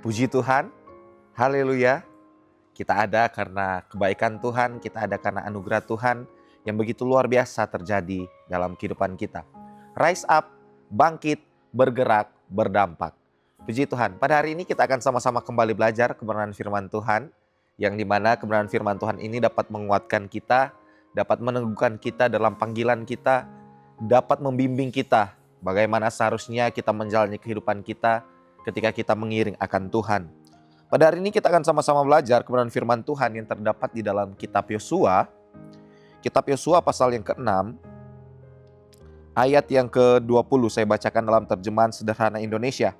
Puji Tuhan, haleluya. Kita ada karena kebaikan Tuhan, kita ada karena anugerah Tuhan yang begitu luar biasa terjadi dalam kehidupan kita. Rise up, bangkit, bergerak, berdampak. Puji Tuhan, pada hari ini kita akan sama-sama kembali belajar kebenaran firman Tuhan, yang dimana kebenaran firman Tuhan ini dapat menguatkan kita, dapat meneguhkan kita dalam panggilan kita, dapat membimbing kita bagaimana seharusnya kita menjalani kehidupan kita ketika kita mengiring akan Tuhan. Pada hari ini kita akan sama-sama belajar kebenaran firman Tuhan yang terdapat di dalam kitab Yosua. Kitab Yosua pasal yang ke-6, ayat yang ke-20 saya bacakan dalam terjemahan sederhana Indonesia.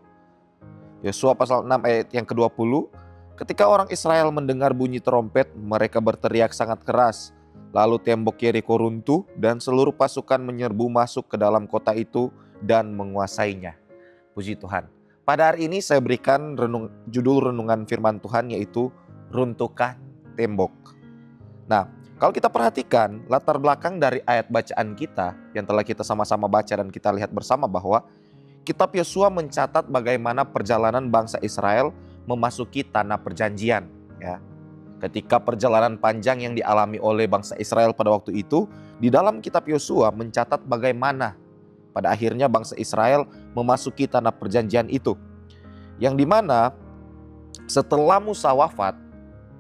Yosua pasal 6 ayat yang ke-20. Ketika orang Israel mendengar bunyi trompet, mereka berteriak sangat keras. Lalu tembok Yeriko runtuh dan seluruh pasukan menyerbu masuk ke dalam kota itu dan menguasainya. Puji Tuhan. Pada hari ini saya berikan judul renungan firman Tuhan yaitu runtuhkan tembok. Nah, kalau kita perhatikan latar belakang dari ayat bacaan kita yang telah kita sama-sama baca dan kita lihat bersama bahwa kitab Yosua mencatat bagaimana perjalanan bangsa Israel memasuki tanah perjanjian. Ya. Ketika perjalanan panjang yang dialami oleh bangsa Israel pada waktu itu, di dalam kitab Yosua mencatat bagaimana pada akhirnya bangsa Israel memasuki tanah perjanjian itu. Yang dimana setelah Musa wafat,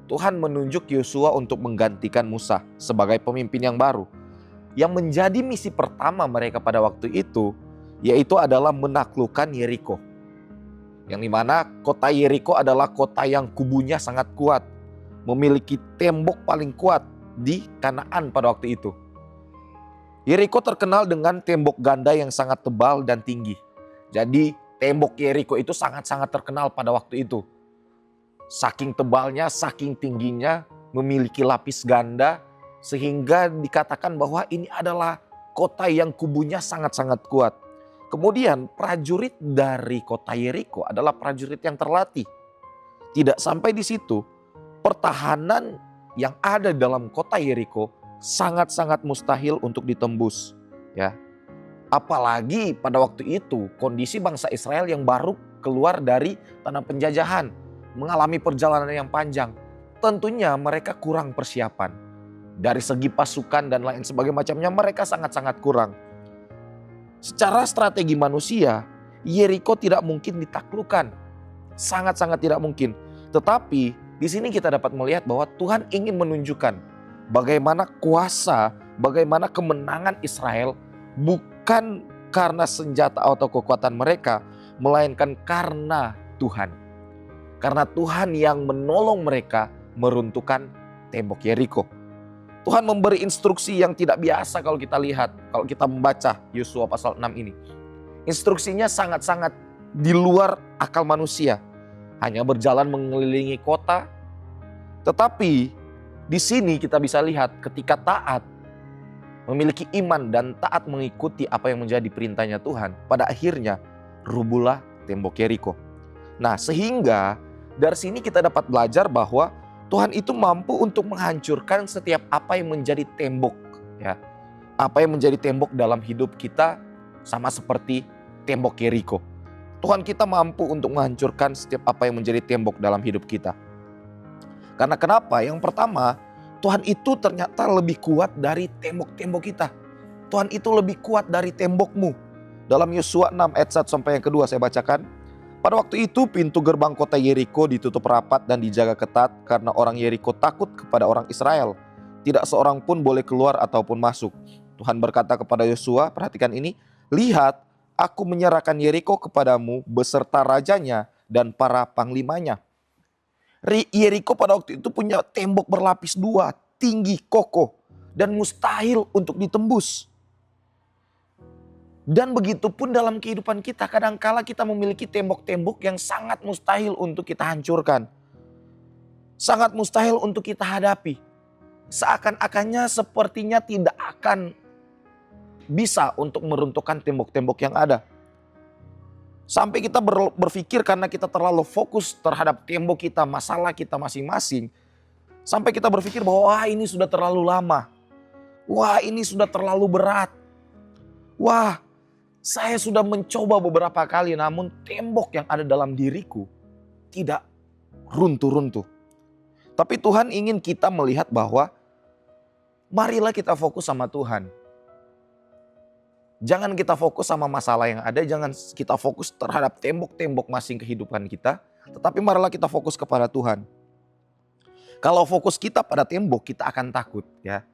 Tuhan menunjuk Yosua untuk menggantikan Musa sebagai pemimpin yang baru. Yang menjadi misi pertama mereka pada waktu itu, yaitu adalah menaklukkan Yeriko. Yang dimana kota Yeriko adalah kota yang kubunya sangat kuat, memiliki tembok paling kuat di Kanaan pada waktu itu. Yeriko terkenal dengan tembok ganda yang sangat tebal dan tinggi. Jadi tembok Yeriko itu sangat-sangat terkenal pada waktu itu. Saking tebalnya, saking tingginya, memiliki lapis ganda, sehingga dikatakan bahwa ini adalah kota yang kubunya sangat-sangat kuat. Kemudian prajurit dari kota Yeriko adalah prajurit yang terlatih. Tidak sampai di situ, pertahanan yang ada dalam kota Yeriko sangat-sangat mustahil untuk ditembus, ya. Apalagi pada waktu itu kondisi bangsa Israel yang baru keluar dari tanah penjajahan, mengalami perjalanan yang panjang. Tentunya mereka kurang persiapan. Dari segi pasukan dan lain sebagainya macamnya mereka sangat-sangat kurang. Secara strategi manusia, Yeriko tidak mungkin ditaklukkan. Sangat-sangat tidak mungkin. Tetapi di sini kita dapat melihat bahwa Tuhan ingin menunjukkan bagaimana kuasa, bagaimana kemenangan Israel bukan karena senjata atau kekuatan mereka, melainkan karena Tuhan. Karena Tuhan yang menolong mereka meruntuhkan tembok Yeriko. Tuhan memberi instruksi yang tidak biasa kalau kita lihat, kalau kita membaca Yosua pasal 6 ini. Instruksinya sangat-sangat di luar akal manusia. Hanya berjalan mengelilingi kota, tetapi di sini kita bisa lihat ketika taat, memiliki iman dan taat mengikuti apa yang menjadi perintahnya Tuhan, pada akhirnya rubuhlah tembok Yeriko. Nah, sehingga dari sini kita dapat belajar bahwa Tuhan itu mampu untuk menghancurkan setiap apa yang menjadi tembok, ya. Apa yang menjadi tembok dalam hidup kita sama seperti tembok Yeriko. Tuhan kita mampu untuk menghancurkan setiap apa yang menjadi tembok dalam hidup kita. Karena kenapa? Yang pertama, Tuhan itu ternyata lebih kuat dari tembok-tembok kita. Tuhan itu lebih kuat dari tembokmu. Dalam Yosua 6 ayat 1 sampai yang kedua saya bacakan. Pada waktu itu pintu gerbang kota Yeriko ditutup rapat dan dijaga ketat karena orang Yeriko takut kepada orang Israel. Tidak seorang pun boleh keluar ataupun masuk. Tuhan berkata kepada Yosua, perhatikan ini, lihat aku menyerahkan Yeriko kepadamu beserta rajanya dan para panglimanya. Yeriko pada waktu itu punya tembok berlapis 2, tinggi, kokoh, dan mustahil untuk ditembus. Dan begitu pun dalam kehidupan kita, kadangkala kita memiliki tembok-tembok yang sangat mustahil untuk kita hancurkan. Sangat mustahil untuk kita hadapi. Seakan-akannya sepertinya tidak akan bisa untuk meruntuhkan tembok-tembok yang ada. Sampai kita berpikir karena kita terlalu fokus terhadap tembok kita, masalah kita masing-masing. Sampai kita berpikir bahwa wah ini sudah terlalu lama. Wah ini sudah terlalu berat. Wah saya sudah mencoba beberapa kali namun tembok yang ada dalam diriku tidak runtuh-runtuh. Tapi Tuhan ingin kita melihat bahwa marilah kita fokus sama Tuhan. Jangan kita fokus sama masalah yang ada, jangan kita fokus terhadap tembok-tembok masing kehidupan kita, tetapi marilah kita fokus kepada Tuhan. Kalau fokus kita pada tembok, kita akan takut ya.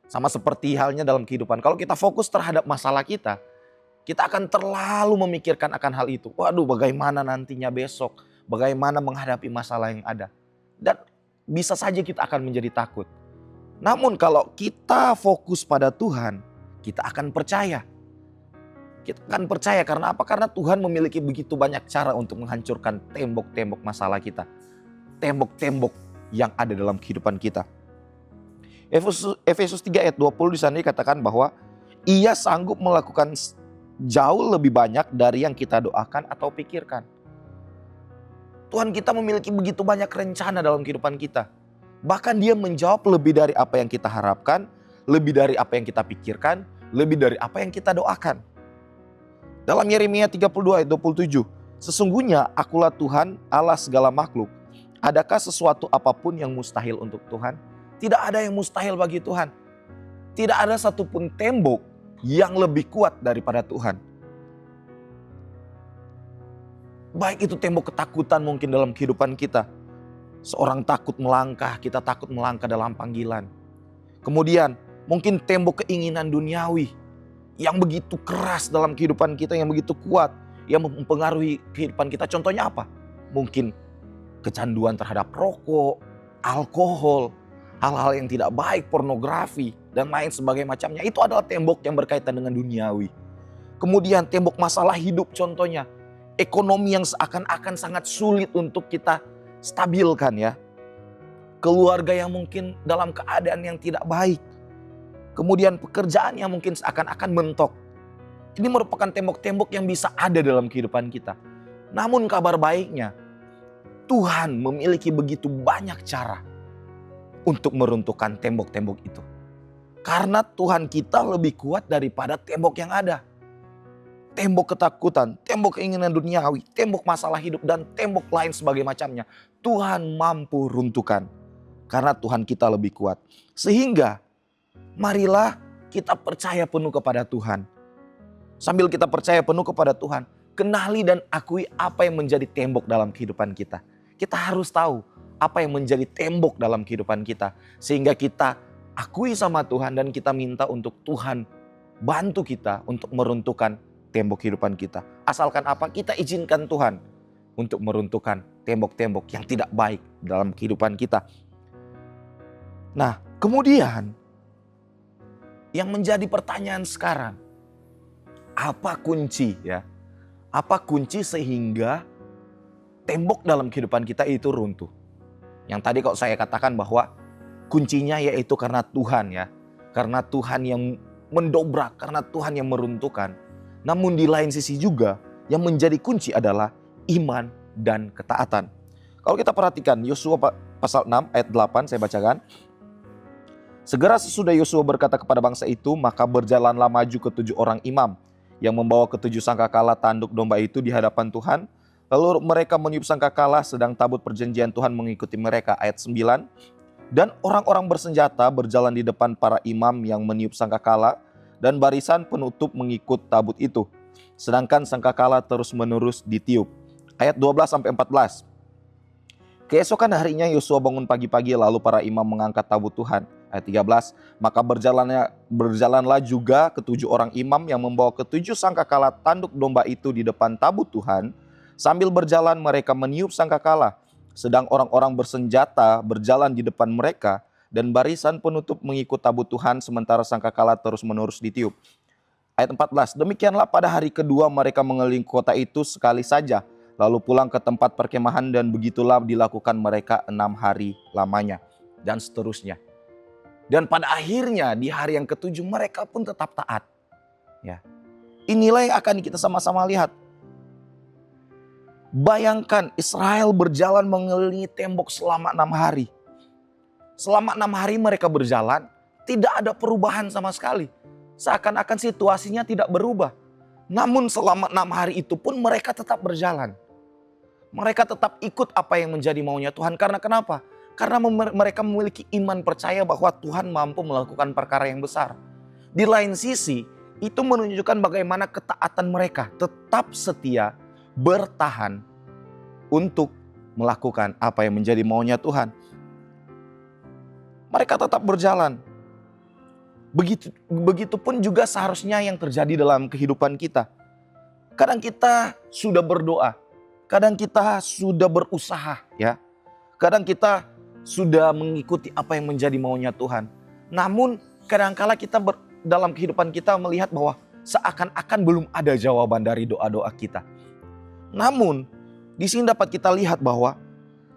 Sama seperti halnya dalam kehidupan. Kalau kita fokus terhadap masalah kita akan terlalu memikirkan akan hal itu. Waduh, bagaimana nantinya besok, bagaimana menghadapi masalah yang ada. Dan bisa saja kita akan menjadi takut. Namun kalau kita fokus pada Tuhan, kita akan percaya. Kita akan percaya karena apa? Karena Tuhan memiliki begitu banyak cara untuk menghancurkan tembok-tembok masalah kita. Tembok-tembok yang ada dalam kehidupan kita. Efesus 3 ayat 20 di sana dikatakan bahwa Ia sanggup melakukan jauh lebih banyak dari yang kita doakan atau pikirkan. Tuhan kita memiliki begitu banyak rencana dalam kehidupan kita. Bahkan Dia menjawab lebih dari apa yang kita harapkan, lebih dari apa yang kita pikirkan, lebih dari apa yang kita doakan. Dalam Yeremia 32 ayat 27, sesungguhnya akulah Tuhan Allah segala makhluk. Adakah sesuatu apapun yang mustahil untuk Tuhan? Tidak ada yang mustahil bagi Tuhan. Tidak ada satupun tembok yang lebih kuat daripada Tuhan. Baik itu tembok ketakutan mungkin dalam kehidupan kita. Seorang takut melangkah, kita takut melangkah dalam panggilan. Kemudian mungkin tembok keinginan duniawi yang begitu keras dalam kehidupan kita, yang begitu kuat, yang mempengaruhi kehidupan kita. Contohnya apa? Mungkin kecanduan terhadap rokok, alkohol, hal-hal yang tidak baik, pornografi, dan lain sebagainya macamnya. Itu adalah tembok yang berkaitan dengan duniawi. Kemudian tembok masalah hidup contohnya. Ekonomi yang seakan-akan sangat sulit untuk kita stabilkan ya. Keluarga yang mungkin dalam keadaan yang tidak baik. Kemudian pekerjaan yang mungkin seakan-akan mentok. Ini merupakan tembok-tembok yang bisa ada dalam kehidupan kita. Namun kabar baiknya, Tuhan memiliki begitu banyak cara untuk meruntuhkan tembok-tembok itu. Karena Tuhan kita lebih kuat daripada tembok yang ada. Tembok ketakutan, tembok keinginan duniawi, tembok masalah hidup, dan tembok lain sebagai macamnya. Tuhan mampu runtuhkan. Karena Tuhan kita lebih kuat. Sehingga marilah kita percaya penuh kepada Tuhan. Sambil kita percaya penuh kepada Tuhan, kenali dan akui apa yang menjadi tembok dalam kehidupan kita. Kita harus tahu apa yang menjadi tembok dalam kehidupan kita. Sehingga kita akui sama Tuhan dan kita minta untuk Tuhan bantu kita untuk meruntuhkan tembok kehidupan kita. Asalkan apa? Kita izinkan Tuhan untuk meruntuhkan tembok-tembok yang tidak baik dalam kehidupan kita. Nah, kemudian yang menjadi pertanyaan sekarang, apa kunci ya? Apa kunci sehingga tembok dalam kehidupan kita itu runtuh? Yang tadi kalau saya katakan bahwa kuncinya yaitu karena Tuhan ya. Karena Tuhan yang mendobrak, karena Tuhan yang meruntuhkan. Namun di lain sisi juga yang menjadi kunci adalah iman dan ketaatan. Kalau kita perhatikan Yosua pasal 6 ayat 8 saya bacakan. Segera sesudah Yosua berkata kepada bangsa itu, maka berjalanlah maju ketujuh orang imam yang membawa ketujuh sangkakala tanduk domba itu di hadapan Tuhan. Lalu mereka meniup sangkakala sedang tabut perjanjian Tuhan mengikuti mereka. Ayat 9. Dan orang-orang bersenjata berjalan di depan para imam yang meniup sangkakala dan barisan penutup mengikut tabut itu. Sedangkan sangkakala terus-menerus ditiup. Ayat 12-14. Keesokan harinya Yosua bangun pagi-pagi lalu para imam mengangkat tabut Tuhan. Ayat 13, maka berjalanlah juga ketujuh orang imam yang membawa ketujuh sangkakala tanduk domba itu di depan tabut Tuhan. Sambil berjalan mereka meniup sangkakala, sedang orang-orang bersenjata berjalan di depan mereka dan barisan penutup mengikut tabut Tuhan sementara sangkakala terus-menerus ditiup. Ayat 14, demikianlah pada hari kedua mereka mengelilingi kota itu sekali saja, lalu pulang ke tempat perkemahan dan begitulah dilakukan mereka 6 hari lamanya dan seterusnya. Dan pada akhirnya di hari yang ketujuh mereka pun tetap taat. Ya. Inilah yang akan kita sama-sama lihat. Bayangkan Israel berjalan mengelilingi tembok selama 6 hari. Selama 6 hari mereka berjalan, tidak ada perubahan sama sekali. Seakan-akan situasinya tidak berubah. Namun selama 6 hari itu pun mereka tetap berjalan. Mereka tetap ikut apa yang menjadi maunya Tuhan. Karena kenapa? Karena mereka memiliki iman percaya bahwa Tuhan mampu melakukan perkara yang besar. Di lain sisi, itu menunjukkan bagaimana ketaatan mereka tetap setia, bertahan untuk melakukan apa yang menjadi maunya Tuhan. Mereka tetap berjalan. Begitupun juga seharusnya yang terjadi dalam kehidupan kita. Kadang kita sudah berdoa, kadang kita sudah berusaha, ya. Kadang kita sudah mengikuti apa yang menjadi maunya Tuhan. Namun kadangkala kita dalam kehidupan kita melihat bahwa seakan-akan belum ada jawaban dari doa-doa kita. Namun di sini dapat kita lihat bahwa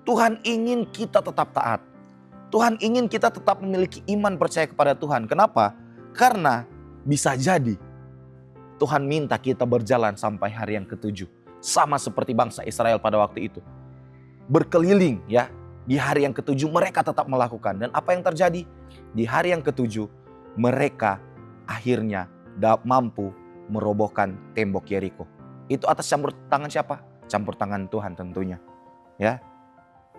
Tuhan ingin kita tetap taat. Tuhan ingin kita tetap memiliki iman percaya kepada Tuhan. Kenapa? Karena bisa jadi Tuhan minta kita berjalan sampai hari yang ke-7. Sama seperti bangsa Israel pada waktu itu. Berkeliling, ya. Di hari yang ke-7 mereka tetap melakukan. Dan apa yang terjadi? Di hari yang ke-7 mereka akhirnya mampu merobohkan tembok Yeriko. Itu atas campur tangan siapa? Campur tangan Tuhan tentunya. Ya.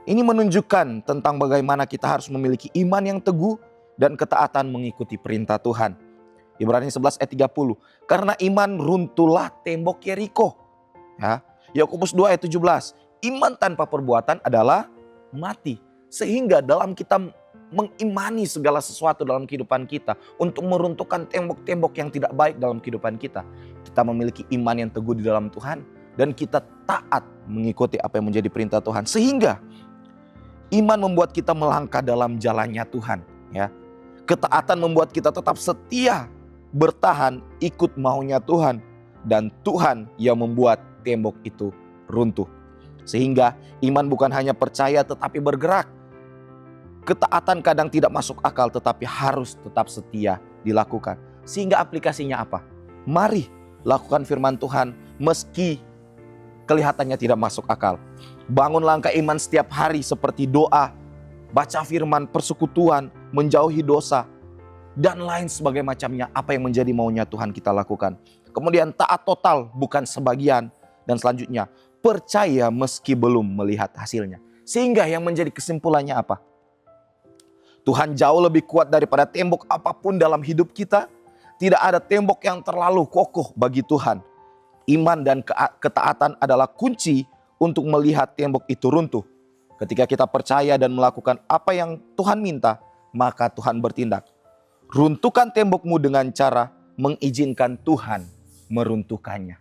Ini menunjukkan tentang bagaimana kita harus memiliki iman yang teguh dan ketaatan mengikuti perintah Tuhan. Ibrani 11 ayat 30. Karena iman runtuhlah tembok Yeriko. Ya. Yakobus 2 ayat 17. Iman tanpa perbuatan adalah mati. Sehingga dalam kita mengimani segala sesuatu dalam kehidupan kita untuk meruntuhkan tembok-tembok yang tidak baik dalam kehidupan kita. Kita memiliki iman yang teguh di dalam Tuhan dan kita taat mengikuti apa yang menjadi perintah Tuhan. Sehingga iman membuat kita melangkah dalam jalannya Tuhan, ya. Ketaatan membuat kita tetap setia, bertahan, ikut maunya Tuhan. Dan Tuhan yang membuat tembok itu runtuh. Sehingga iman bukan hanya percaya tetapi bergerak. Ketaatan kadang tidak masuk akal tetapi harus tetap setia dilakukan. Sehingga aplikasinya apa? Mari lakukan firman Tuhan meski kelihatannya tidak masuk akal. Bangun langkah iman setiap hari seperti doa, baca firman, persekutuan, menjauhi dosa, dan lain sebagai macamnya. Apa yang menjadi maunya Tuhan kita lakukan. Kemudian taat total bukan sebagian. Dan selanjutnya percaya meski belum melihat hasilnya. Sehingga yang menjadi kesimpulannya apa? Tuhan jauh lebih kuat daripada tembok apapun dalam hidup kita. Tidak ada tembok yang terlalu kokoh bagi Tuhan. Iman dan ketaatan adalah kunci untuk melihat tembok itu runtuh. Ketika kita percaya dan melakukan apa yang Tuhan minta, maka Tuhan bertindak. Runtuhkan tembokmu dengan cara mengizinkan Tuhan meruntuhkannya.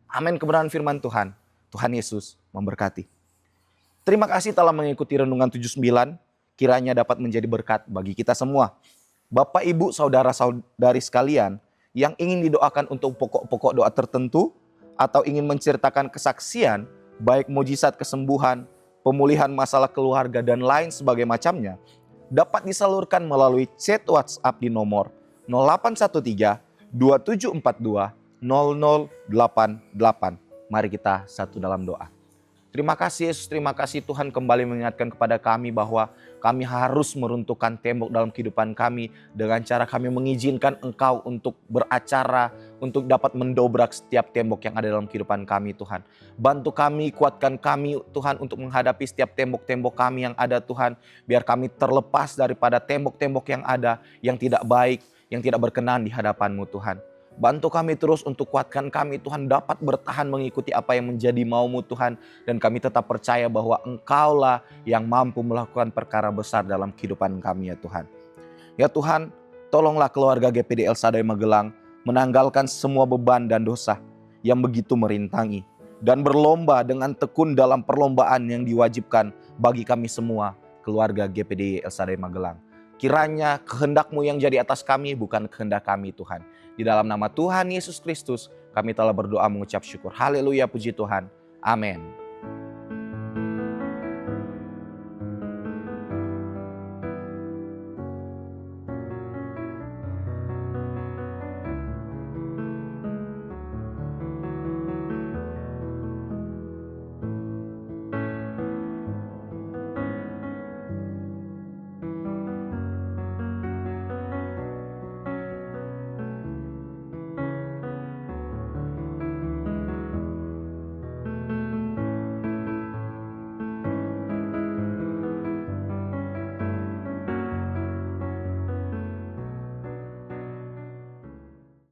Amin, kebenaran firman Tuhan. Tuhan Yesus memberkati. Terima kasih telah mengikuti Renungan 79. Kiranya dapat menjadi berkat bagi kita semua. Bapak, Ibu, saudara-saudari sekalian yang ingin didoakan untuk pokok-pokok doa tertentu atau ingin menceritakan kesaksian, baik mujizat kesembuhan, pemulihan masalah keluarga, dan lain sebagai macamnya, dapat disalurkan melalui chat WhatsApp di nomor 0813 2742 0088. Mari kita satu dalam doa. Terima kasih Yesus, terima kasih Tuhan kembali mengingatkan kepada kami bahwa kami harus meruntuhkan tembok dalam kehidupan kami dengan cara kami mengizinkan Engkau untuk beracara, untuk dapat mendobrak setiap tembok yang ada dalam kehidupan kami Tuhan. Bantu kami, kuatkan kami Tuhan untuk menghadapi setiap tembok-tembok kami yang ada Tuhan. Biar kami terlepas daripada tembok-tembok yang ada yang tidak baik, yang tidak berkenan di hadapan-Mu Tuhan. Bantu kami terus untuk kuatkan kami Tuhan dapat bertahan mengikuti apa yang menjadi mau-Mu Tuhan. Dan kami tetap percaya bahwa Engkaulah yang mampu melakukan perkara besar dalam kehidupan kami ya Tuhan. Ya Tuhan, tolonglah keluarga GPD El Shaddai Magelang menanggalkan semua beban dan dosa yang begitu merintangi. Dan berlomba dengan tekun dalam perlombaan yang diwajibkan bagi kami semua keluarga GPD El Shaddai Magelang. Kiranya kehendak-Mu yang jadi atas kami bukan kehendak kami Tuhan. Di dalam nama Tuhan Yesus Kristus kami telah berdoa mengucap syukur. Haleluya, puji Tuhan. Amin.